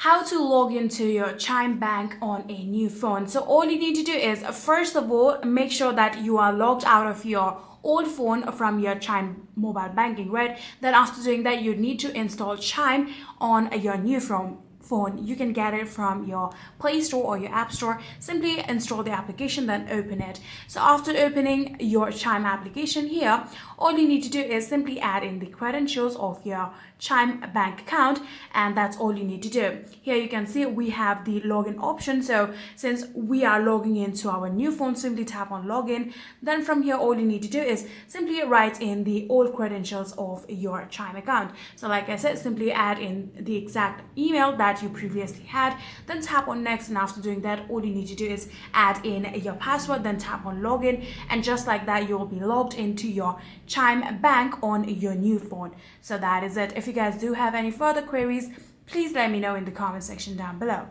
How to log into your Chime Bank on a new phone. So all you need to do is, first of all, make sure that you are logged out of your old phone from your Chime mobile banking, right? Then after doing that, you need to install Chime on your new phone. You can get it from your Play Store or your App Store. Simply install the application, then open it. So after opening your Chime application here, all you need to do is simply add in the credentials of your Chime Bank account, and that's all you need to do. Here you can see we have the login option. So since we are logging into our new phone, simply tap on login. Then from here, all you need to do is simply write in the old credentials of your Chime account. So like I said, simply add in the exact email that you previously had, then tap on next, and after doing that, all you need to do is add in your password, then tap on login, and just like that, you'll be logged into your Chime Bank on your new phone. So that is it. If you guys do have any further queries, please let me know in the comment section down below.